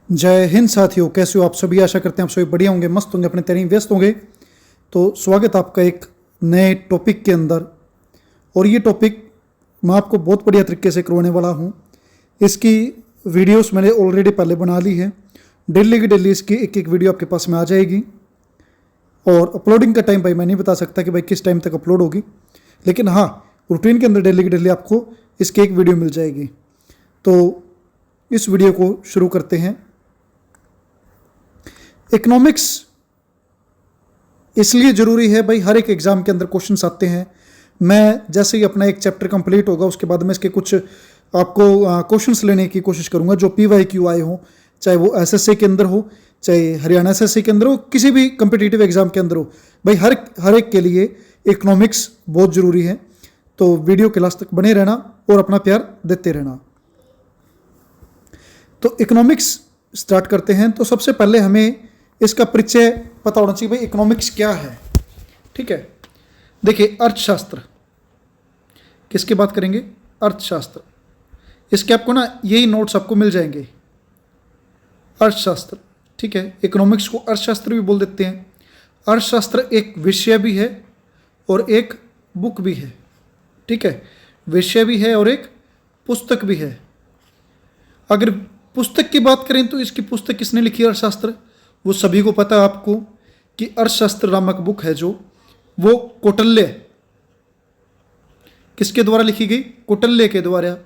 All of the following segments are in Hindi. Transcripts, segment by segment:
जय हिंद साथियों, कैसे हो आप सभी। आशा करते हैं आप सभी बढ़िया होंगे, मस्त होंगे, अपने तैयारी में व्यस्त होंगे। तो स्वागत आपका एक नए टॉपिक के अंदर। और ये टॉपिक मैं आपको बहुत बढ़िया तरीके से करवाने वाला हूँ। इसकी वीडियोस मैंने ऑलरेडी पहले बना ली है। डेली की डेली इसकी एक एक वीडियो आपके पास में आ जाएगी। और अपलोडिंग का टाइम भाई मैं नहीं बता सकता कि भाई किस टाइम तक अपलोड होगी, लेकिन हाँ रूटीन के अंदर डेली की डेली आपको इसकी एक वीडियो मिल जाएगी। तो इस वीडियो को शुरू करते हैं। इकोनॉमिक्स इसलिए ज़रूरी है भाई, हर एक एग्ज़ाम के अंदर क्वेश्चंस आते हैं। मैं जैसे ही अपना एक चैप्टर कंप्लीट होगा उसके बाद में इसके कुछ आपको क्वेश्चंस लेने की कोशिश करूंगा जो PYQ आए हों, चाहे वो SSA के अंदर हो, चाहे हरियाणा SSA के अंदर हो, किसी भी कम्पिटिटिव एग्ज़ाम के अंदर हो भाई, हर एक के लिए इकोनॉमिक्स बहुत ज़रूरी है। तो वीडियो के लास्ट तक बने रहना और अपना प्यार देते रहना। तो इकोनॉमिक्स स्टार्ट करते हैं। तो सबसे पहले हमें इसका परिचय पता होना चाहिए भाई, इकोनॉमिक्स क्या है। ठीक है, देखिए अर्थशास्त्र, किसकी बात करेंगे? अर्थशास्त्र। इसके आपको ना यही नोट्स आपको मिल जाएंगे, अर्थशास्त्र। ठीक है, इकोनॉमिक्स को अर्थशास्त्र भी बोल देते हैं। अर्थशास्त्र एक विषय भी है और एक बुक भी है। ठीक है, विषय भी है और एक पुस्तक भी है। अगर पुस्तक की बात करें तो इसकी पुस्तक किसने लिखी? अर्थशास्त्र। वो सभी को पता है आपको कि अर्थशास्त्र नामक बुक है जो, वो कौटिल्य किसके द्वारा लिखी गई? कौटिल्य के द्वारा,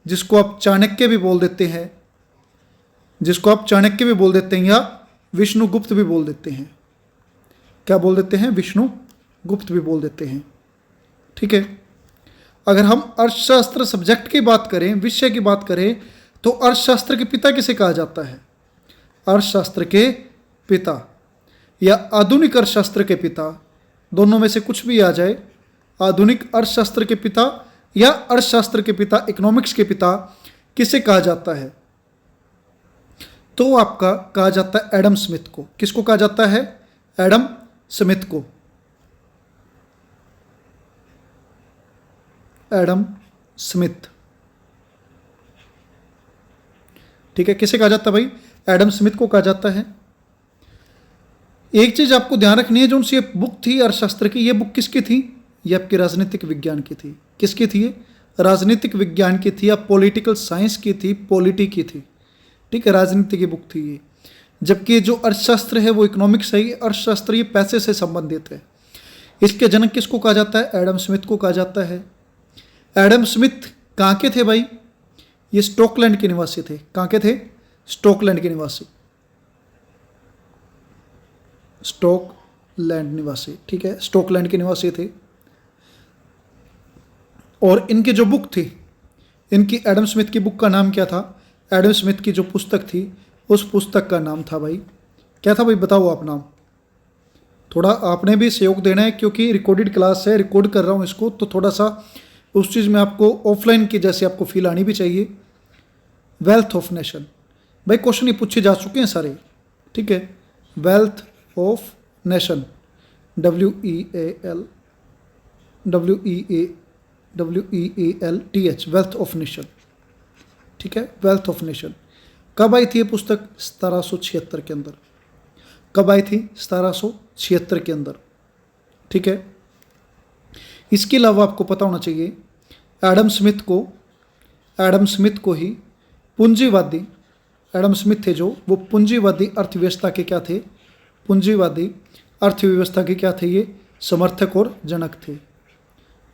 जिसको आप चाणक्य भी बोल देते हैं, या विष्णुगुप्त भी बोल देते हैं। क्या बोल देते हैं? विष्णुगुप्त भी बोल देते हैं। ठीक है, अगर हम अर्थशास्त्र सब्जेक्ट की बात करें, विषय की बात करें, तो अर्थशास्त्र के पिता किसे कहा जाता है? अर्थशास्त्र के पिता या आधुनिक अर्थशास्त्र के पिता, दोनों में से कुछ भी आ जाए। आधुनिक अर्थशास्त्र के पिता या अर्थशास्त्र के पिता, इकोनॉमिक्स के पिता किसे कहा जाता है? तो आपका कहा जाता है एडम स्मिथ को। किसको कहा जाता है? एडम स्मिथ को। Adam Smith. ठीक है, किसे कहा जाता है भाई? एडम स्मिथ को कहा जाता है। एक चीज आपको ध्यान रखनी है, जो उनसे ये बुक थी अर्थशास्त्र की, ये बुक किसकी थी? ये आपके राजनीतिक विज्ञान की थी। किसकी थी ये? राजनीतिक विज्ञान की थी या पॉलिटिकल साइंस की थी, पॉलिटी की थी। ठीक है, राजनीति की बुक थी ये। जबकि जो अर्थशास्त्र है वो इकोनॉमिक्स है। अर्थशास्त्र ये पैसे से संबंधित है। इसके जनक किसको कहा जाता है? एडम स्मिथ को कहा जाता है। एडम स्मिथ कहाँ के थे भाई? ये स्टॉकलैंड के निवासी थे। कहाँ के थे? स्टॉकलैंड के निवासी। स्टॉकलैंड निवासी। ठीक है, स्टॉकलैंड के निवासी थे। और इनकी जो बुक थी, इनकी एडम स्मिथ की बुक का नाम क्या था? एडम स्मिथ की जो पुस्तक थी, उस पुस्तक का नाम था भाई, क्या था भाई? बताओ आप नाम। थोड़ा आपने भी सहयोग देना है, क्योंकि रिकॉर्डेड क्लास है, रिकॉर्ड कर रहा हूँ इसको, तो थोड़ा सा उस चीज़ में आपको ऑफलाइन की जैसे आपको फील आनी भी चाहिए। वेल्थ ऑफ नेशन भाई, क्वेश्चन ये पूछे जा चुके हैं सारे। ठीक है, wealth of nation, WEALTH, wealth of nation. ठीक है, वेल्थ ऑफ नेशन। कब आई थी ये पुस्तक? 1776 के अंदर। कब आई थी? 1776 के अंदर। ठीक है, इसके अलावा आपको पता होना चाहिए एडम स्मिथ को ही पूंजीवादी, एडम स्मिथ थे जो, वो पूंजीवादी अर्थव्यवस्था के क्या थे? पूंजीवादी अर्थव्यवस्था के क्या थे? ये समर्थक और जनक थे।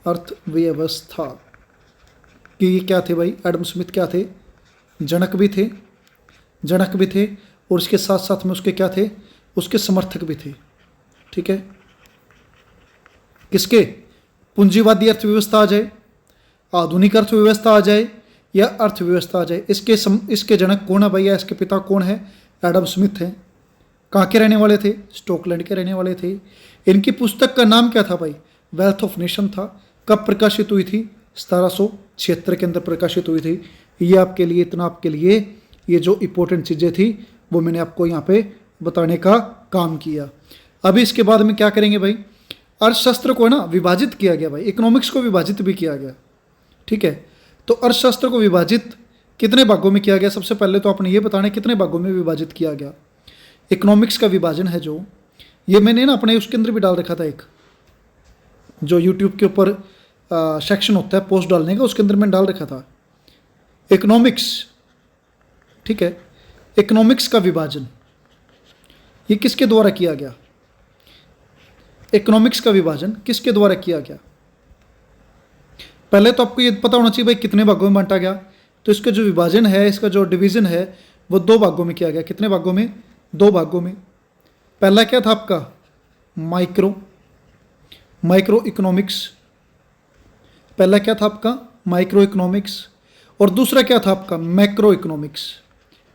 अर्थव्यवस्था कि ये क्या थे भाई? एडम स्मिथ क्या थे? जनक भी थे, और उसके साथ साथ में उसके क्या थे? उसके समर्थक भी थे। ठीक है, किसके? पूंजीवादी अर्थव्यवस्था आ जाए, आधुनिक अर्थव्यवस्था आ जाए, या अर्थव्यवस्था आ जाए, इसके जनक कौन है भैया? इसके पिता कौन है? एडम स्मिथ हैं। कहाँ के रहने वाले थे? स्टॉकलैंड के रहने वाले थे। इनकी पुस्तक का नाम क्या था भाई? वेल्थ ऑफ नेशन था। कब प्रकाशित हुई थी? 1776 के अंदर प्रकाशित हुई थी। ये आपके लिए, इतना आपके लिए ये जो इंपॉर्टेंट चीज़ें थी वो मैंने आपको यहाँ पे बताने का काम किया। अभी इसके बाद में क्या करेंगे भाई? अर्थशास्त्र को ना विभाजित किया गया भाई, इकोनॉमिक्स को विभाजित भी किया गया। ठीक है, तो अर्थशास्त्र को विभाजित कितने भागों में किया गया? सबसे पहले तो आपने ये बताना है कितने भागों में विभाजित किया गया। इकोनॉमिक्स का विभाजन है जो, ये मैंने ना अपने उसके अंदर भी डाल रखा था, एक जो यूट्यूब के ऊपर सेक्शन होता है पोस्ट डालने का, उसके अंदर मैंने डाल रखा था इकोनॉमिक्स। ठीक है, इकोनॉमिक्स का विभाजन ये किसके द्वारा किया गया? इकोनॉमिक्स का विभाजन किसके द्वारा किया गया? पहले तो आपको ये पता होना चाहिए भाई कितने भागों में बांटा गया। तो इसका जो विभाजन है, इसका जो डिवीजन है, वो 2 भागों में किया गया। कितने भागों में? 2 भागों में। पहला क्या था आपका? Micro economics. पहला क्या था आपका? Micro economics. और दूसरा क्या था आपका? Macro economics.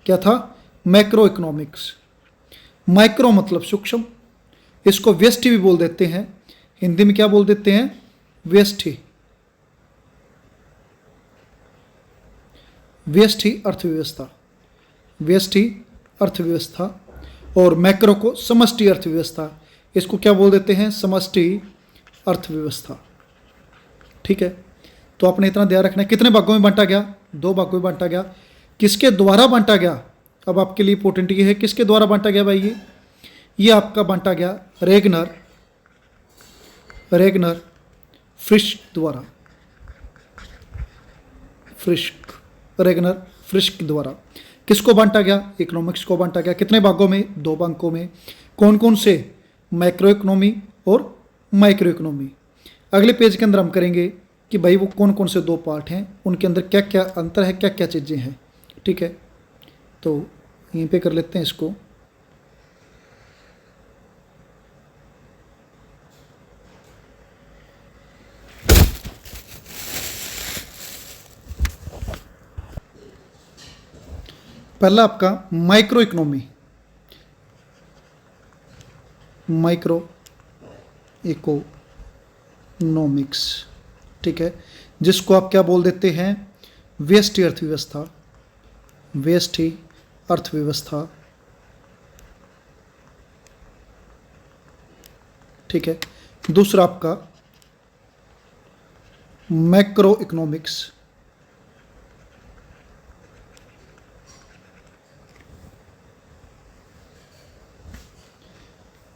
क्या था? Macro economics. माइक्रो मतलब सूक्ष्म, इसको व्यष्टि भी बोल देते हैं। हिंदी में क्या बोल देते हैं? व्यष्टि। व्यष्टि अर्थव्यवस्था, व्यष्टि अर्थव्यवस्था। और मैक्रो को समष्टि अर्थव्यवस्था, इसको क्या बोल देते हैं? समष्टि अर्थव्यवस्था। ठीक है, तो आपने इतना ध्यान रखना है। कितने भागों में बांटा गया? 2 भागों में बांटा गया। किसके द्वारा बांटा गया? अब आपके लिए इंपॉर्टेंट ये है, किसके द्वारा बांटा गया भाई? ये आपका बांटा गया रेगनर फ्रिश्क द्वारा। रेगनर फ्रिश्क द्वारा किसको बांटा गया? इकोनॉमिक्स को बांटा गया। कितने भागों में? 2 भागों में। कौन कौन से? मैक्रो इकोनॉमी और माइक्रो इकोनॉमी। अगले पेज के अंदर हम करेंगे कि भाई वो कौन कौन से 2 पार्ट हैं, उनके अंदर क्या क्या अंतर है, क्या क्या चीज़ें हैं। ठीक है, तो यहीं पे कर लेते हैं इसको। पहला आपका माइक्रो इकोनॉमी, माइक्रो इकोनॉमिक्स। ठीक है, जिसको आप क्या बोल देते हैं? व्यष्टि अर्थव्यवस्था। व्यष्टि अर्थव्यवस्था। ठीक है, दूसरा आपका मैक्रो इकोनॉमिक्स।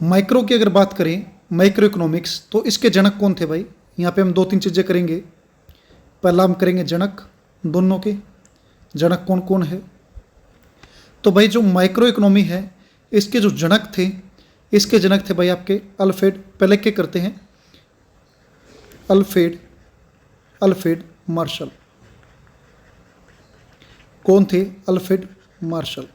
माइक्रो की अगर बात करें, माइक्रो इकोनॉमिक्स, तो इसके जनक कौन थे भाई? यहाँ पे हम 2-3 चीज़ें करेंगे। पहला हम करेंगे जनक, दोनों के जनक कौन कौन है। तो भाई जो माइक्रो इकोनॉमी है, इसके जो जनक थे, इसके जनक थे भाई आपके अल्फ्रेड। पहले क्या करते हैं? Alfred Marshall. कौन थे? Alfred Marshall.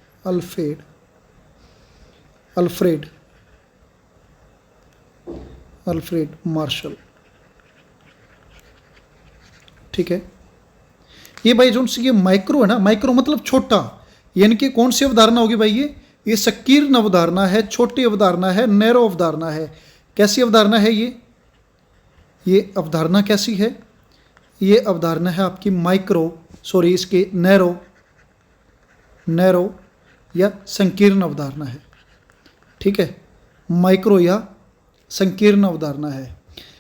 Alfred Marshall. ठीक है, ये भाई जो ये माइक्रो है ना, माइक्रो मतलब छोटा, यानी कि कौन सी अवधारणा होगी भाई? ये संकीर्ण अवधारणा है, छोटी अवधारणा है, नैरो अवधारणा है। कैसी अवधारणा है ये अवधारणा कैसी है? ये अवधारणा है आपकी इसके नैरो या संकीर्ण अवधारणा है। ठीक है, माइक्रो या संकीर्ण अवधारणा है।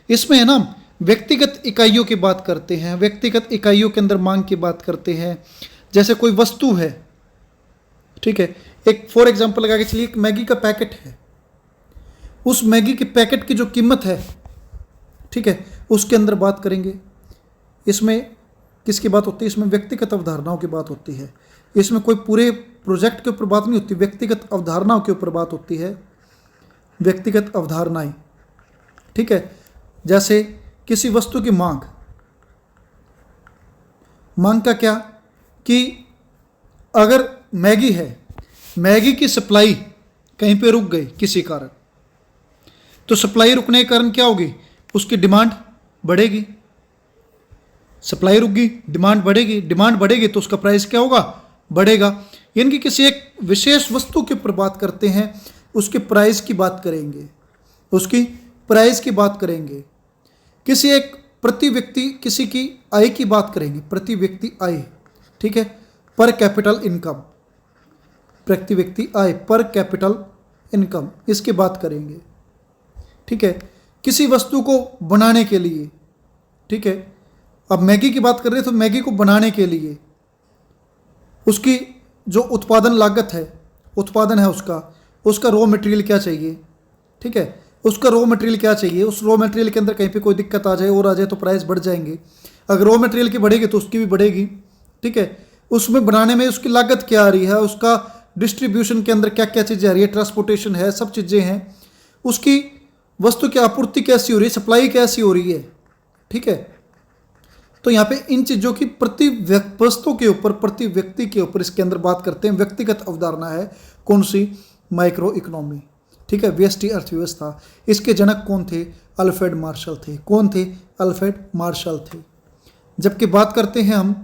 इसमें है ना, व्यक्तिगत इकाइयों की बात करते हैं, व्यक्तिगत इकाइयों के अंदर मांग की बात करते हैं। जैसे कोई वस्तु है, ठीक है, एक फॉर एग्जांपल लगा के चलिए, एक मैगी का पैकेट है। उस मैगी के पैकेट की जो कीमत है, ठीक है, उसके अंदर बात करेंगे। इसमें किसकी बात होती है? इसमें व्यक्तिगत अवधारणाओं की बात होती है। इसमें कोई पूरे प्रोजेक्ट के ऊपर बात नहीं होती, व्यक्तिगत अवधारणाओं के ऊपर बात होती है, व्यक्तिगत अवधारणाएं। ठीक है, जैसे किसी वस्तु की मांग का क्या कि अगर मैगी है, मैगी की सप्लाई कहीं पे रुक गई किसी कारण, तो सप्लाई रुकने के कारण क्या होगी? उसकी डिमांड बढ़ेगी। सप्लाई रुक गई, डिमांड बढ़ेगी, डिमांड बढ़ेगी तो उसका प्राइस क्या होगा? बढ़ेगा। यानी कि किसी एक विशेष वस्तु के ऊपर बात करते हैं, उसके प्राइस की बात करेंगे, उसकी प्राइस की बात करेंगे। किसी एक प्रति व्यक्ति किसी की आय की बात करेंगे, प्रति व्यक्ति आय। ठीक है, पर कैपिटल इनकम, प्रति व्यक्ति आय, पर कैपिटल इनकम, इसकी बात करेंगे। ठीक है, किसी वस्तु को बनाने के लिए, ठीक है, अब मैगी की बात कर रहे हैं तो मैगी को बनाने के लिए उसकी जो उत्पादन लागत है, उत्पादन है उसका रॉ मटेरियल क्या चाहिए, ठीक है, उसका रॉ मटेरियल क्या चाहिए, उस रॉ मटेरियल के अंदर कहीं पे कोई दिक्कत आ जाए और आ जाए तो प्राइस बढ़ जाएंगे। अगर रॉ मटेरियल की बढ़ेगी तो उसकी भी बढ़ेगी, ठीक है। उसमें बनाने में उसकी लागत क्या आ रही है, उसका डिस्ट्रीब्यूशन के अंदर क्या क्या चीज़ें आ रही है, ट्रांसपोर्टेशन है, सब चीज़ें हैं, उसकी वस्तु की आपूर्ति कैसी हो रही है, सप्लाई कैसी हो रही है, ठीक है। तो यहाँ पे इन चीज़ों की प्रति वस्तु के ऊपर, प्रति व्यक्ति के ऊपर इसके अंदर बात करते हैं। व्यक्तिगत अवधारणा है कौन सी, माइक्रो इकोनॉमी, ठीक है, व्यष्टि अर्थव्यवस्था। इसके जनक कौन थे, अल्फ्रेड मार्शल थे। कौन थे, अल्फ्रेड मार्शल थे। जबकि बात करते हैं हम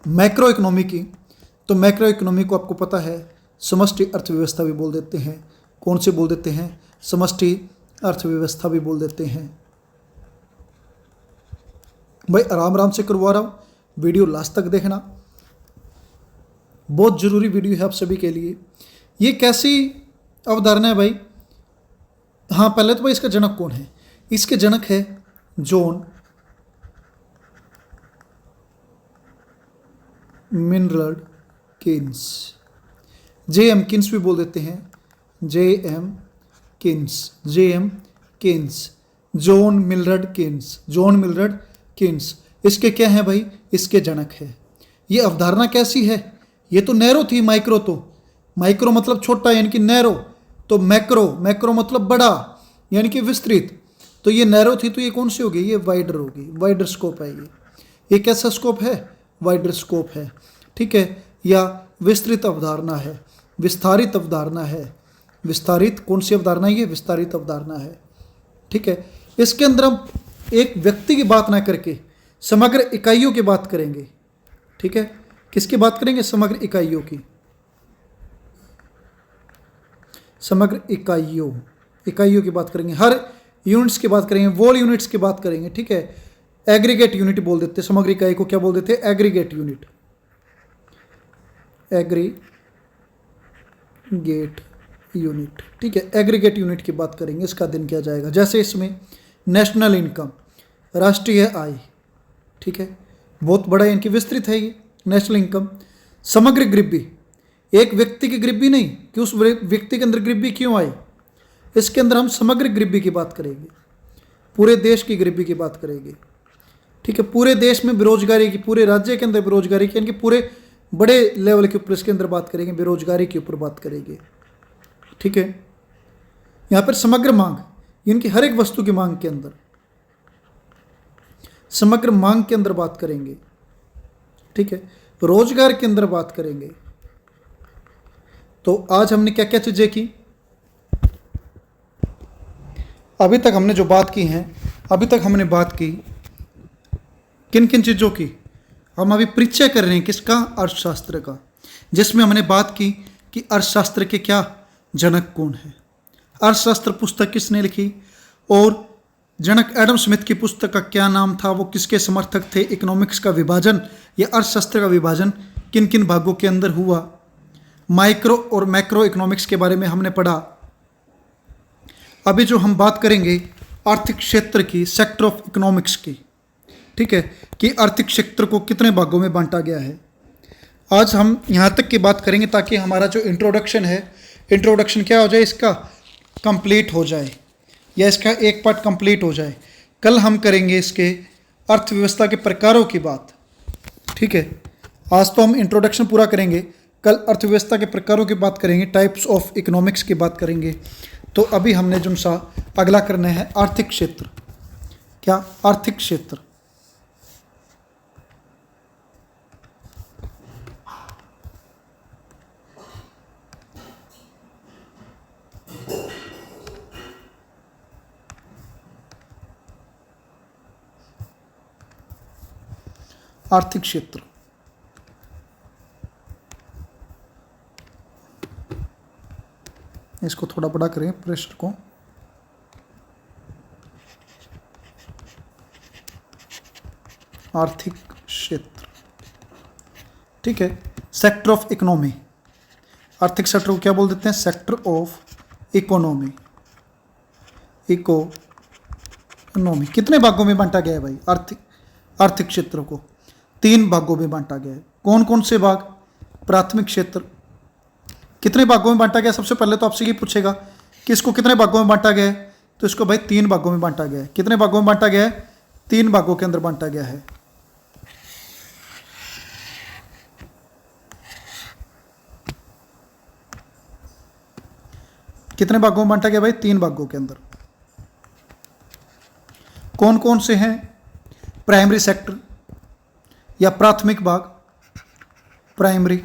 मैक्रो इकोनॉमी की, तो मैक्रो इकोनॉमी को आपको पता है समष्टि अर्थव्यवस्था भी बोल देते हैं। कौन से बोल देते हैं, समष्टि अर्थव्यवस्था भी बोल देते हैं। भाई आराम आराम से करवा रहा हूँ, वीडियो लास्ट तक देखना, बहुत ज़रूरी वीडियो है आप सभी के लिए। ये कैसी अवधारणा है भाई, हाँ पहले तो भाई इसका जनक कौन है, इसके जनक है John Maynard Keynes. J M. Keynes भी बोल देते हैं, J M. Keynes, John Maynard Keynes. इसके क्या है भाई, इसके जनक है। ये अवधारणा कैसी है, ये तो नैरो थी, माइक्रो मतलब छोटा यानी कि नैरो, तो मैक्रो मतलब बड़ा यानी कि विस्तृत। तो ये नैरो थी तो ये कौन सी होगी, ये वाइडर होगी, वाइडर स्कोप है ये कैसा स्कोप है, वाइडर स्कोप है, ठीक है। या विस्तृत अवधारणा है, विस्तारित अवधारणा है, विस्तारित कौन सी अवधारणा है, ये विस्तारित अवधारणा है, ठीक है। इसके अंदर हम एक व्यक्ति की बात ना करके समग्र इकाइयों की बात करेंगे, ठीक है। किसकी बात करेंगे, समग्र इकाइयों की, समग्र इकाइयों की बात करेंगे, हर यूनिट्स की बात करेंगे, वॉल यूनिट्स की बात करेंगे, ठीक है। एग्रीगेट यूनिट बोल देते हैं, समग्र इकाई को क्या बोल देते हैं, एग्रीगेट यूनिट, ठीक है। एग्रीगेट यूनिट की बात करेंगे, इसका अध्ययन किया जाएगा। जैसे इसमें नेशनल इनकम, राष्ट्रीय आय, ठीक है, बहुत बड़ा इनकी विस्तृत है ये नेशनल इनकम। समग्र गरीबी, एक व्यक्ति की गरीबी नहीं कि उस व्यक्ति के अंदर गरीबी क्यों आई, इसके अंदर हम समग्र गरीबी की बात करेंगे, पूरे देश की गरीबी की बात करेंगे, ठीक है। पूरे देश में बेरोजगारी की, पूरे राज्य के अंदर बेरोजगारी की, यानी कि पूरे बड़े लेवल के ऊपर इसके अंदर बात करेंगे, बेरोजगारी के ऊपर बात करेंगे, ठीक है। यहाँ पर समग्र मांग, यानी कि हर एक वस्तु की मांग के अंदर, समग्र मांग के अंदर बात करेंगे, ठीक है। रोजगार के अंदर बात करेंगे। तो आज हमने क्या क्या चीज़ें की, अभी तक हमने जो बात की हैं, अभी तक हमने बात की किन किन चीज़ों की, हम अभी परिचय कर रहे हैं किसका, अर्थशास्त्र का, जिसमें हमने बात की कि अर्थशास्त्र के क्या जनक कौन है, अर्थशास्त्र पुस्तक किसने लिखी, और जनक एडम स्मिथ की पुस्तक का क्या नाम था, वो किसके समर्थक थे, इकोनॉमिक्स का विभाजन या अर्थशास्त्र का विभाजन किन किन भागों के अंदर हुआ, माइक्रो और मैक्रो इकोनॉमिक्स के बारे में हमने पढ़ा। अभी जो हम बात करेंगे आर्थिक क्षेत्र की, सेक्टर ऑफ इकोनॉमिक्स की, ठीक है, कि आर्थिक क्षेत्र को कितने भागों में बांटा गया है। आज हम यहाँ तक की बात करेंगे ताकि हमारा जो इंट्रोडक्शन है, इंट्रोडक्शन क्या हो जाए, इसका कंप्लीट हो जाए, या इसका एक पार्ट कंप्लीट हो जाए। कल हम करेंगे इसके अर्थव्यवस्था के प्रकारों की बात, ठीक है। आज तो हम इंट्रोडक्शन पूरा करेंगे, कल अर्थव्यवस्था के प्रकारों की बात करेंगे, टाइप्स ऑफ इकोनॉमिक्स की बात करेंगे। तो अभी हमने जो सा अगला करना है आर्थिक क्षेत्र, क्या, आर्थिक क्षेत्र, आर्थिक क्षेत्र, इसको थोड़ा बड़ा करें प्रेशर को, आर्थिक क्षेत्र, ठीक है। सेक्टर ऑफ इकोनॉमी, आर्थिक सेक्टर को क्या बोल देते हैं, सेक्टर ऑफ इकोनॉमी, इकोनॉमी कितने भागों में बांटा गया है भाई, आर्थिक क्षेत्र को 3 भागों में बांटा गया है। कौन कौन से भाग, प्राथमिक क्षेत्र कितने भागों में बांटा गया? सबसे पहले तो आपसे ये पूछेगा कि इसको कितने भागों में बांटा गया है, तो इसको भाई 3 भागों में बांटा गया है। कितने भागों में बांटा गया है? 3 भागों के अंदर बांटा गया है। कितने भागों में बांटा गया भाई? 3 भागों के अंदर। कौन कौन से हैं? प्राइमरी सेक्टर या प्राथमिक भाग, प्राइमरी,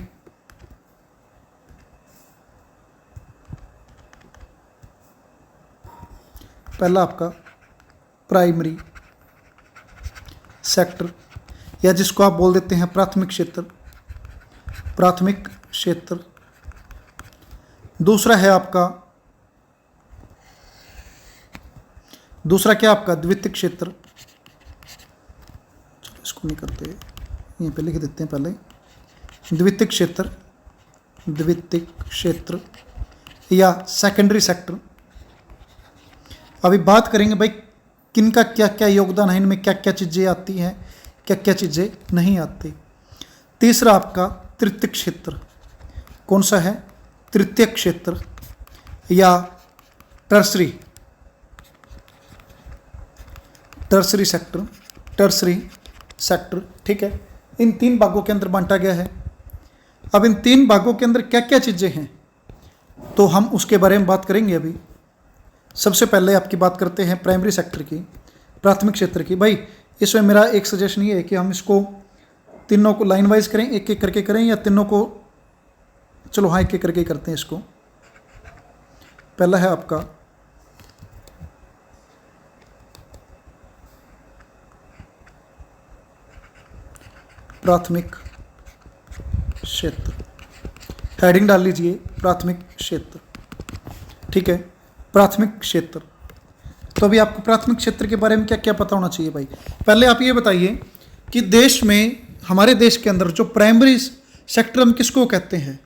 पहला आपका प्राइमरी सेक्टर या जिसको आप बोल देते हैं प्राथमिक क्षेत्र, प्राथमिक क्षेत्र। दूसरा है आपका, दूसरा क्या आपका? द्वितीयक क्षेत्र। चलो इसको नहीं करते, यहीं पे लिख देते हैं पहले। द्वितीयक क्षेत्र, द्वितीयक क्षेत्र या सेकेंडरी सेक्टर। अभी बात करेंगे भाई किनका क्या क्या योगदान है, इनमें क्या क्या चीज़ें आती हैं, क्या क्या चीज़ें नहीं आती। तीसरा आपका तृतीयक क्षेत्र। कौन सा है? तृतीयक क्षेत्र या tertiary, tertiary sector, tertiary sector. ठीक है, इन 3 भागों के अंदर बांटा गया है। अब इन 3 भागों के अंदर क्या क्या चीज़ें हैं, तो हम उसके बारे में बात करेंगे अभी। सबसे पहले आपकी बात करते हैं प्राइमरी सेक्टर की, प्राथमिक क्षेत्र की। भाई इसमें मेरा एक सजेशन ये है कि हम इसको तीनों को लाइन वाइज करें, एक एक करके करें, या तीनों को, चलो हाँ एक एक करके करते हैं इसको। पहला है आपका प्राथमिक क्षेत्र, हेडिंग डाल लीजिए प्राथमिक क्षेत्र। ठीक है, प्राथमिक क्षेत्र। तो अभी आपको प्राथमिक क्षेत्र के बारे में क्या क्या पता होना चाहिए भाई? पहले आप ये बताइए कि देश में, हमारे देश के अंदर जो प्राइमरी सेक्टर हम किसको कहते हैं?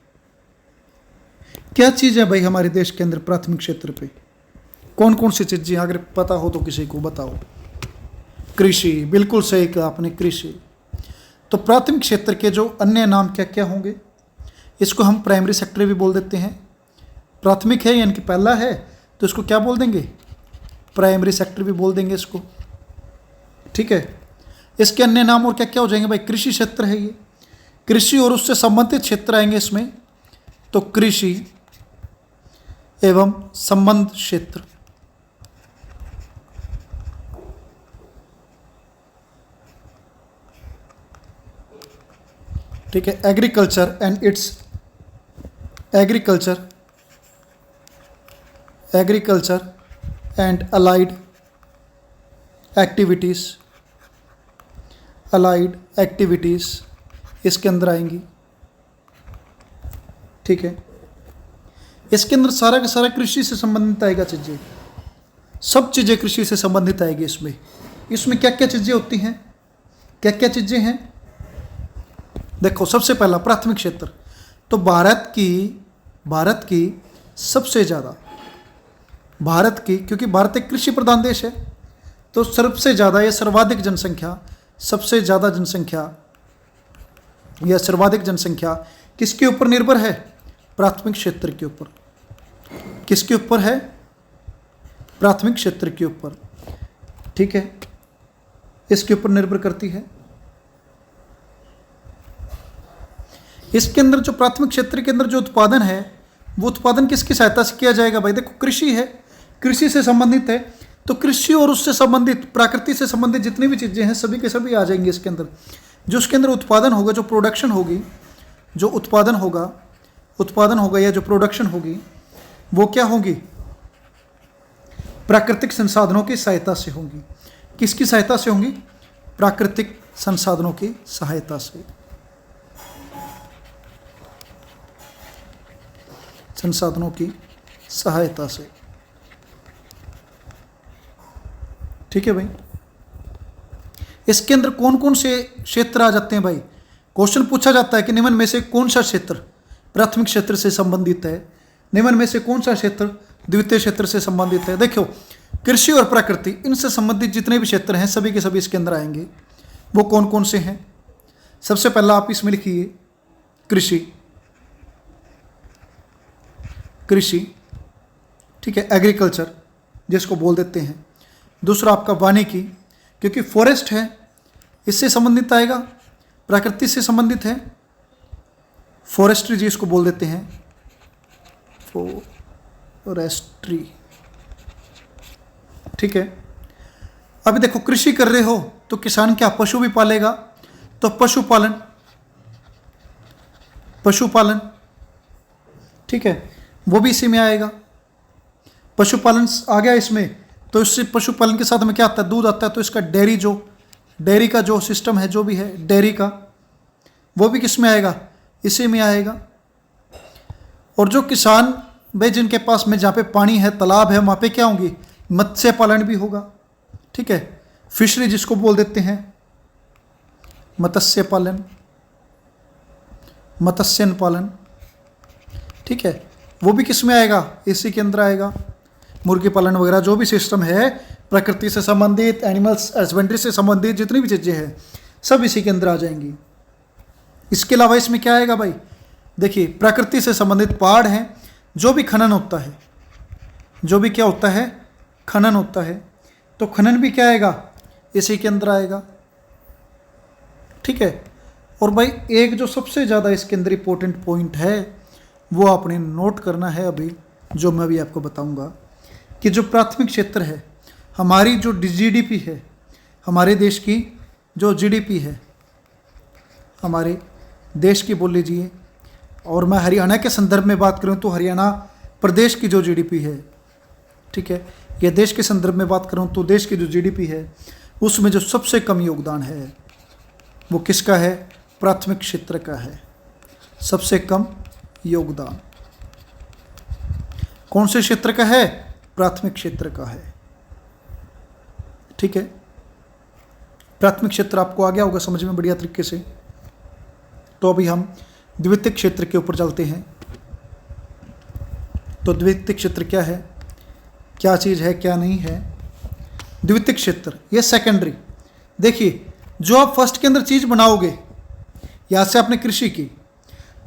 क्या चीज़ है भाई हमारे देश के अंदर प्राथमिक क्षेत्र पे? कौन कौन सी चीज़ें, अगर पता हो तो किसी को बताओ। कृषि, बिल्कुल सही कहा आपने, कृषि। तो प्राथमिक क्षेत्र के जो अन्य नाम क्या क्या होंगे? इसको हम प्राइमरी सेक्टर भी बोल देते हैं। प्राथमिक है यानी कि पहला है, तो इसको क्या बोल देंगे? प्राइमरी सेक्टर भी बोल देंगे इसको। ठीक है, इसके अन्य नाम और क्या क्या हो जाएंगे भाई? कृषि क्षेत्र है ये, कृषि और उससे संबंधित क्षेत्र आएंगे इसमें, तो कृषि एवं संबंध क्षेत्र। ठीक है, agriculture and it's, agriculture, agriculture and allied activities, allied activities इसके अंदर आएंगी। ठीक है, इसके अंदर सारा का सारा कृषि से संबंधित आएगा चीज़ें, सब चीज़ें कृषि से संबंधित आएगी इसमें। इसमें क्या क्या चीज़ें होती हैं, क्या क्या चीज़ें हैं? देखो, सबसे पहला प्राथमिक क्षेत्र। तो भारत की सबसे ज़्यादा, भारत की, क्योंकि भारत एक कृषि प्रधान देश है, तो सबसे ज़्यादा या सर्वाधिक जनसंख्या, सबसे ज़्यादा जनसंख्या या सर्वाधिक जनसंख्या किसके ऊपर निर्भर है? प्राथमिक क्षेत्र के ऊपर। किसके ऊपर है? प्राथमिक क्षेत्र के ऊपर। ठीक है, इसके ऊपर निर्भर करती है। इसके अंदर जो प्राथमिक क्षेत्र के अंदर जो उत्पादन है, वो उत्पादन किसकी सहायता से किया जाएगा भाई? देखो, कृषि है, कृषि से संबंधित है, तो कृषि और उससे संबंधित, प्रकृति से संबंधित जितनी भी चीज़ें हैं सभी के सभी आ जाएंगे इसके अंदर। जो उसके अंदर उत्पादन होगा, जो प्रोडक्शन होगी, जो उत्पादन होगा या जो प्रोडक्शन होगी, वो क्या होगी? प्राकृतिक संसाधनों की सहायता से होंगी। किसकी सहायता से होंगी? प्राकृतिक संसाधनों की सहायता से, संसाधनों की सहायता से। ठीक है भाई, इसके अंदर कौन कौन से क्षेत्र आ जाते हैं भाई? क्वेश्चन पूछा जाता है कि निम्न में से कौन सा क्षेत्र प्राथमिक क्षेत्र से संबंधित है, निम्न में से कौन सा क्षेत्र द्वितीय क्षेत्र से संबंधित है। देखो, कृषि और प्रकृति, इनसे संबंधित जितने भी क्षेत्र हैं सभी के सभी इसके अंदर आएंगे। वो कौन कौन से हैं? सबसे पहला आप इसमें लिखिए कृषि, कृषि, ठीक है, एग्रीकल्चर जिसको बोल देते हैं। दूसरा आपका वानिकी, क्योंकि फॉरेस्ट है इससे संबंधित आएगा, प्रकृति से संबंधित है, फॉरेस्ट्री जिसको बोल देते हैं, फॉरेस्ट्री, ठीक है। अभी देखो कृषि कर रहे हो तो किसान क्या पशु भी पालेगा, तो पशुपालन, पशुपालन, ठीक है, वो भी इसी में आएगा। पशुपालन आ गया इसमें, तो इससे पशुपालन के साथ में क्या आता है, दूध आता है, तो इसका डेयरी का जो सिस्टम है, जो भी है डेयरी का, वो भी किस में आएगा, इसी में आएगा। और जो किसान भाई जिनके पास में जहाँ पे पानी है, तालाब है, वहाँ पे क्या होंगी, मत्स्य पालन भी होगा, ठीक है, फिशरी जिसको बोल देते हैं, मत्स्य पालन, मत्स्यन पालन, ठीक है, वो भी किस में आएगा, इसी के अंदर आएगा। मुर्गी पालन वगैरह जो भी सिस्टम है प्रकृति से संबंधित, एनिमल्स हस्बेंड्री से संबंधित जितनी भी चीज़ें हैं सब इसी के अंदर आ जाएंगी। इसके अलावा इसमें क्या आएगा भाई, देखिए प्रकृति से संबंधित पहाड़ हैं, जो भी खनन होता है, जो भी क्या होता है, खनन होता है, तो खनन भी क्या आएगा, इसी के अंदर आएगा, ठीक है। और भाई एक जो सबसे ज़्यादा इसके अंदर इंपॉर्टेंट पॉइंट है वो आपने नोट करना है अभी, जो मैं अभी आपको बताऊंगा, कि जो प्राथमिक क्षेत्र है, हमारी जो जीडीपी है, हमारे देश की जो जीडीपी है, हमारे देश की बोल लीजिए, और मैं हरियाणा के संदर्भ में बात करूं तो हरियाणा प्रदेश की जो जीडीपी है, ठीक है, या देश के संदर्भ में बात करूं तो देश की जो जीडीपी है उसमें जो सबसे कम योगदान है वो किसका है, प्राथमिक क्षेत्र का है। सबसे कम योगदान कौन से क्षेत्र का है, प्राथमिक क्षेत्र का है, ठीक है। प्राथमिक क्षेत्र आपको आ गया होगा समझ में बढ़िया तरीके से। तो अभी हम द्वितीयक क्षेत्र के ऊपर चलते हैं। तो द्वितीयक क्षेत्र क्या है, क्या चीज़ है, क्या नहीं है। द्वितीयक क्षेत्र ये सेकेंडरी, देखिए जो आप फर्स्ट के अंदर चीज़ बनाओगे, यहाँ से आपने कृषि की,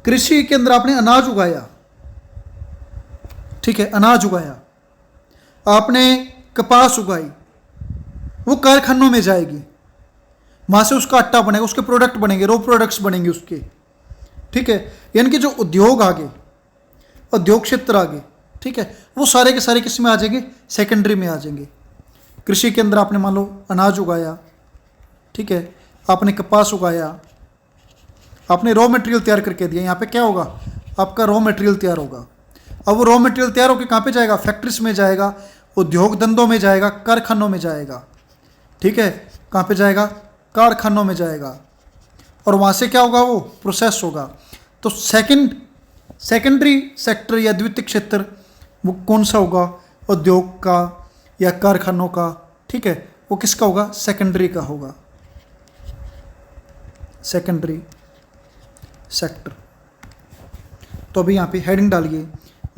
कृषि के अंदर आपने अनाज उगाया, ठीक है, अनाज उगाया, आपने कपास उगाई, वो कारखानों में जाएगी, वहाँ से उसका आटा बनेगा, उसके प्रोडक्ट बनेंगे, रॉ प्रोडक्ट्स बनेंगे उसके, ठीक है। यानी कि जो उद्योग आगे, उद्योग क्षेत्र आगे, ठीक है, वो सारे के सारे किस में आ जाएंगे, सेकेंडरी में आ जाएंगे। कृषि के अंदर आपने मान लो अनाज उगाया, ठीक है, आपने कपास उगाया, आपने रॉ मटेरियल तैयार करके दिया, यहाँ पे क्या होगा, आपका रॉ मटेरियल तैयार होगा। अब वो रॉ मटेरियल तैयार होकर कहाँ पे जाएगा, फैक्ट्रीज में जाएगा, उद्योग धंधों में जाएगा, कारखानों में जाएगा, ठीक है, कहाँ पे जाएगा, कारखानों में जाएगा, और वहाँ से क्या होगा, वो प्रोसेस होगा। तो सेकेंडरी सेक्टर या द्वितीयक क्षेत्र वो कौन सा होगा, उद्योग का या कारखानों का, ठीक है, वो किसका होगा, सेकेंडरी का होगा, सेकेंडरी सेक्टर। तो अभी यहाँ पे हेडिंग डालिए,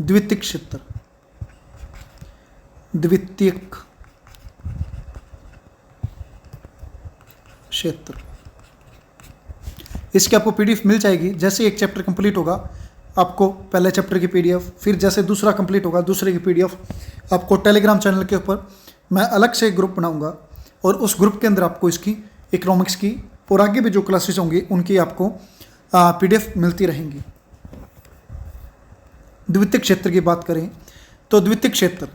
द्वितीयक क्षेत्र, द्वितीयक क्षेत्र। इसकी आपको पीडीएफ मिल जाएगी, जैसे एक चैप्टर कंप्लीट होगा आपको पहले चैप्टर की पीडीएफ, फिर जैसे दूसरा कंप्लीट होगा दूसरे की पीडीएफ आपको टेलीग्राम चैनल के ऊपर मैं अलग से एक ग्रुप बनाऊंगा, और उस ग्रुप के अंदर आपको इसकी इकोनॉमिक्स की और आगे भी जो क्लासेस होंगी उनकी आपको पीडीएफ मिलती रहेंगी। द्वितीयक क्षेत्र की बात करें तो द्वितीयक क्षेत्र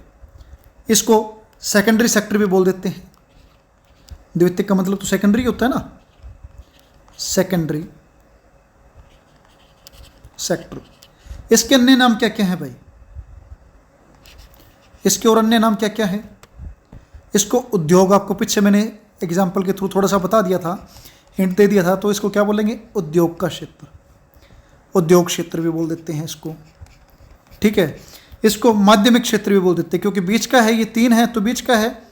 इसको सेकेंडरी सेक्टर भी बोल देते हैं। द्वितीयक का मतलब तो सेकेंडरी होता है ना, सेकेंडरी सेक्टर। इसके अन्य नाम क्या क्या हैं भाई, इसके और अन्य नाम क्या क्या है। इसको उद्योग, आपको पीछे मैंने एग्जाम्पल के थ्रू थोड़ा सा बता दिया था, हिंट दे दिया था, तो इसको क्या बोलेंगे, उद्योग का क्षेत्र, उद्योग क्षेत्र भी बोल देते हैं इसको, ठीक है। इसको माध्यमिक क्षेत्र भी बोल देते हैं, क्योंकि बीच का है, ये तीन है तो बीच का है,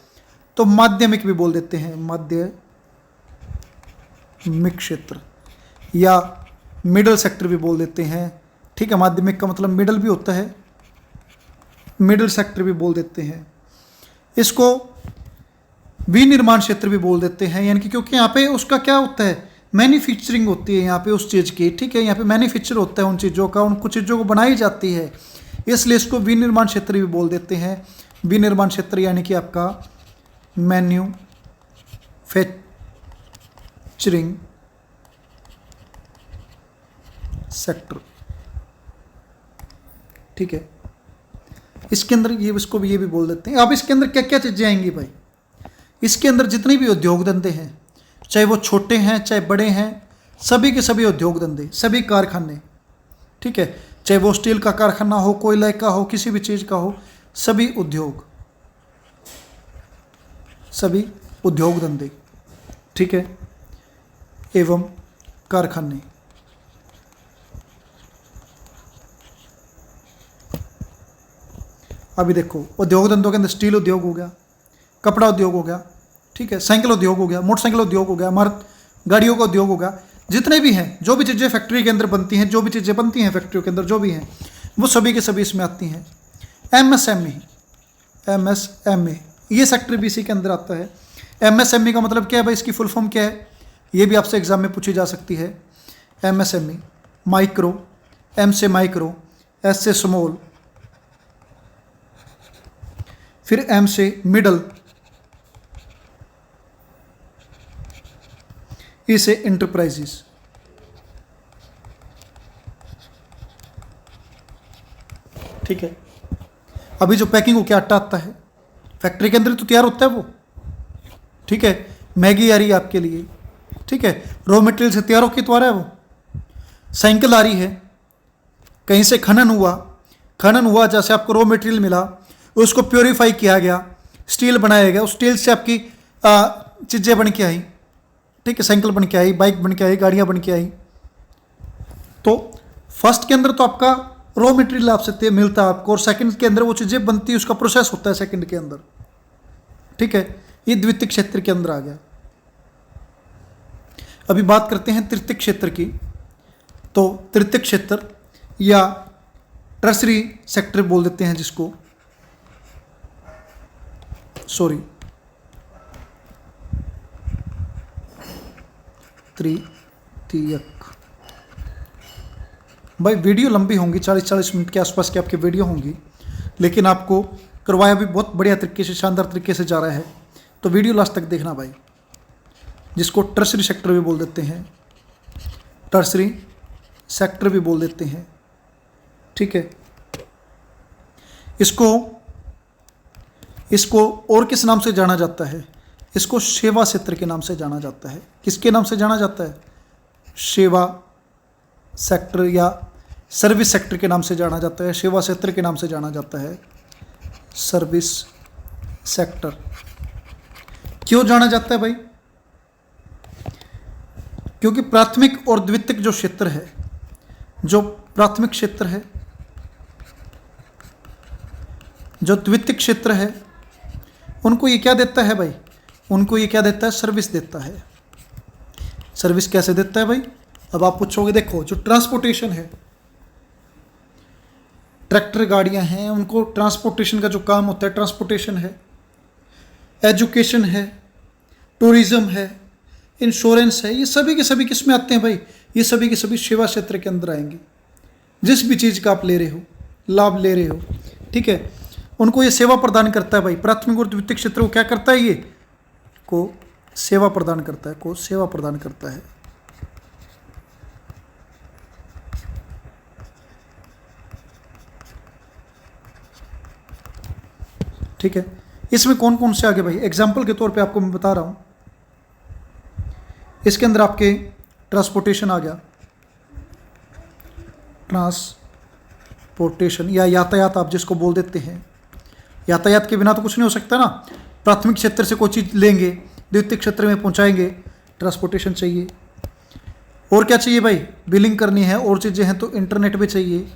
तो माध्यमिक भी बोल देते हैं, माध्यमिक क्षेत्र या मिडल सेक्टर भी बोल देते हैं, ठीक है। माध्यमिक का मतलब मिडल भी होता है, मिडल सेक्टर भी बोल देते हैं। इसको विनिर्माण क्षेत्र भी बोल देते हैं, यानी कि क्योंकि यहाँ पे उसका क्या होता है, मैन्युफैक्चरिंग होती है यहाँ पे उस चीज़ की, ठीक है। यहाँ पे मैन्युफैक्चर होता है उन चीज़ों का, उन कुछ चीज़ों को बनाई जाती है, इसलिए इसको विनिर्माण क्षेत्र भी बोल देते हैं। विनिर्माण क्षेत्र यानी कि आपका मैन्युफैक्चरिंग सेक्टर, ठीक है। इसके अंदर ये इसको भी ये भी बोल देते हैं। अब इसके अंदर क्या क्या चीज़ें आएंगी भाई? इसके अंदर जितने भी उद्योग धंधे हैं, चाहे वो छोटे हैं चाहे बड़े हैं, सभी के सभी उद्योग धंधे, सभी कारखाने, ठीक है, चाहे वो स्टील का कारखाना हो, कोयले का हो, किसी भी चीज़ का हो, सभी उद्योग धंधे, ठीक है, एवं कारखाने। अभी देखो उद्योग धंधों के अंदर स्टील उद्योग हो गया, कपड़ा उद्योग हो गया, ठीक है, साइकिल उद्योग हो गया, मोटरसाइकिल उद्योग हो गया, इमारत गाड़ियों का उद्योग हो गया, जितने भी हैं, जो भी चीज़ें फैक्ट्री के अंदर बनती हैं, जो भी चीज़ें बनती हैं फैक्ट्रियों के अंदर जो भी हैं, वो सभी के सभी इसमें आती हैं। एमएसएमई ये सेक्टर भी इसी के अंदर आता है। एमएसएमई का मतलब क्या है भाई? इसकी फुल फॉर्म क्या है? ये भी आपसे एग्जाम में पूछी जा सकती है। एमएसएमई, माइक्रो, एम से माइक्रो, एस से स्मॉल, फिर एम से मिडल, ई से इंटरप्राइजेस। ठीक है। अभी जो पैकिंग होकर आटा आता है फैक्ट्री के अंदर तो तैयार होता है वो, ठीक है, मैगी आ रही है आपके लिए, ठीक है, रॉ मटेरियल से तैयार होकर तो आ रहा है वो। साइकिल आ रही है, कहीं से खनन हुआ, जैसे आपको रॉ मटेरियल मिला, उसको प्योरीफाई किया गया, स्टील बनाया गया, उस स्टील से आपकी चीज़ें बन के आई, ठीक है, साइकिल बन के आई, बाइक बन के आई, गाड़ियाँ बन के आई। तो फर्स्ट के अंदर तो आपका रॉ मटेरियल आपसे मिलता है आपको, और सेकंड के अंदर वो चीज़ें बनती है, उसका प्रोसेस होता है सेकंड के अंदर, ठीक है। ये द्वितीय क्षेत्र के अंदर आ गया। अभी बात करते हैं तृतीय क्षेत्र की। तो तृतीय क्षेत्र या टर्सरी सेक्टर बोल देते हैं जिसको, तृतीयक। भाई वीडियो लंबी होंगी, 40-40 मिनट के आसपास की आपकी वीडियो होंगी, लेकिन आपको करवाया भी बहुत बढ़िया तरीके से, शानदार तरीके से जा रहा है, तो वीडियो लास्ट तक देखना भाई। जिसको टर्सरी सेक्टर भी बोल देते हैं, टर्सरी सेक्टर भी बोल देते हैं, ठीक है। इसको और किस नाम से जाना जाता है? इसको सेवा क्षेत्र के नाम से जाना जाता है। किसके नाम से जाना जाता है? सेवा सेक्टर या सर्विस सेक्टर के नाम से जाना जाता है, सेवा क्षेत्र के नाम से जाना जाता है, सर्विस सेक्टर। क्यों जाना जाता है भाई? क्योंकि प्राथमिक और द्वितीयक जो क्षेत्र है, जो प्राथमिक क्षेत्र है, जो द्वितीयक क्षेत्र है, उनको ये क्या देता है भाई? उनको ये क्या देता है? सर्विस देता है। सर्विस कैसे देता है भाई? अब आप पूछोगे, देखो जो ट्रांसपोर्टेशन है, ट्रैक्टर गाड़ियां हैं, उनको ट्रांसपोर्टेशन का जो काम होता है, ट्रांसपोर्टेशन है, एजुकेशन है, टूरिज्म है, इंश्योरेंस है, ये सभी के सभी किस में आते हैं भाई? ये सभी के सभी सेवा क्षेत्र के अंदर आएंगे। जिस भी चीज़ का आप ले रहे हो, लाभ ले रहे हो, ठीक है, उनको ये सेवा प्रदान करता है भाई। प्राथमिक और द्वितीयक क्षेत्र को क्या करता है? ये को सेवा प्रदान करता है, को सेवा प्रदान करता है। ठीक है। इसमें कौन कौन से आगे भाई? एग्जाम्पल के तौर पे आपको मैं बता रहा हूं। इसके अंदर आपके ट्रांसपोर्टेशन आ गया, ट्रांसपोर्टेशन या यातायात आप जिसको बोल देते हैं। यातायात के बिना तो कुछ नहीं हो सकता ना। प्राथमिक क्षेत्र से कोई चीज़ लेंगे, द्वितीय क्षेत्र में पहुंचाएंगे, ट्रांसपोर्टेशन चाहिए। और क्या चाहिए भाई? बिलिंग करनी है, और चीज़ें हैं तो इंटरनेट भी चाहिए,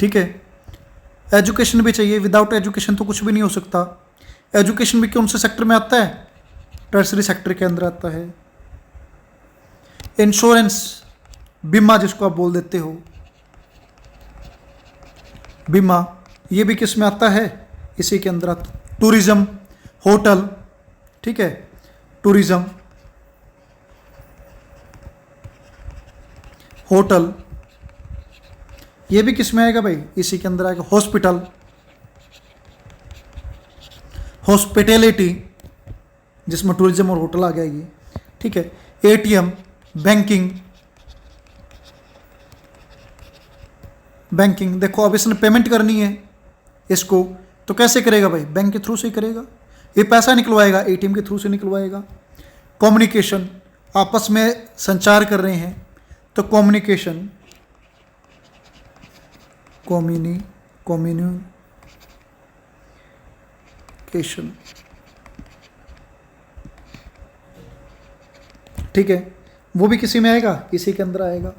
ठीक है। एजुकेशन भी चाहिए, विदाउट एजुकेशन तो कुछ भी नहीं हो सकता। एजुकेशन भी कौन से सेक्टर में आता है? टर्सरी सेक्टर के अंदर आता है। इंश्योरेंस, बीमा जिसको आप बोल देते हो, बीमा, ये भी किस में आता है? इसी के अंदर आता। टूरिज्म, होटल, ठीक है, टूरिज्म, होटल, ये भी किस में आएगा भाई, इसी के अंदर आएगा। हॉस्पिटल, हॉस्पिटैलिटी, जिसमें टूरिज्म और होटल आ गया ये, ठीक है। एटीएम, बैंकिंग, बैंकिंग देखो अब इसने पेमेंट करनी है इसको, तो कैसे करेगा भाई, बैंक के थ्रू से ही करेगा। ये पैसा निकलवाएगा एटीएम के थ्रू से निकलवाएगा। कम्युनिकेशन, आपस में संचार कर रहे हैं तो कम्युनिकेशन, कम्युनिकेशन, ठीक है, वो भी किसी में आएगा, इसी के अंदर आएगा।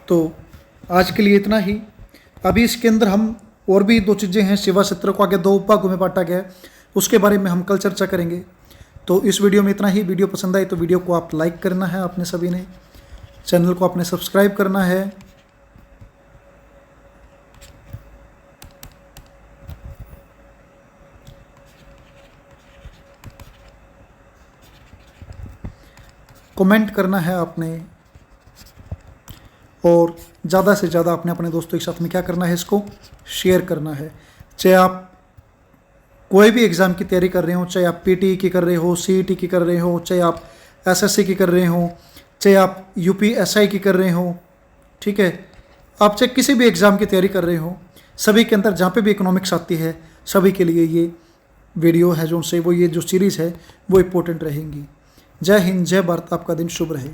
तो आज के लिए इतना ही। अभी इसके अंदर हम और भी दो चीज़ें हैं, सेवा क्षेत्र को आगे दो उपभागों में बांटा गया है, उसके बारे में हम कल चर्चा करेंगे। तो इस वीडियो में इतना ही। वीडियो पसंद आई तो वीडियो को आप लाइक करना है आपने सभी ने, चैनल को आपने सब्सक्राइब करना है, कमेंट करना है आपने, और ज़्यादा से ज़्यादा आपने अपने दोस्तों के साथ में क्या करना है, इसको शेयर करना है। चाहे आप कोई भी एग्ज़ाम की तैयारी कर रहे हो, चाहे आप पीटी की कर रहे हो, सीईटी की कर रहे हो, चाहे आप एसएससी की कर रहे हो, चाहे आप यूपीएसआई की कर रहे हो, ठीक है, आप चाहे किसी भी एग्ज़ाम की तैयारी कर रहे हो, सभी के अंदर जहाँ पे भी इकोनॉमिक्स आती है सभी के लिए ये वीडियो है जो उनसे वो ये जो सीरीज़ है वो इम्पोर्टेंट रहेंगी। जय हिंद, जय भारत, आपका दिन शुभ रहे।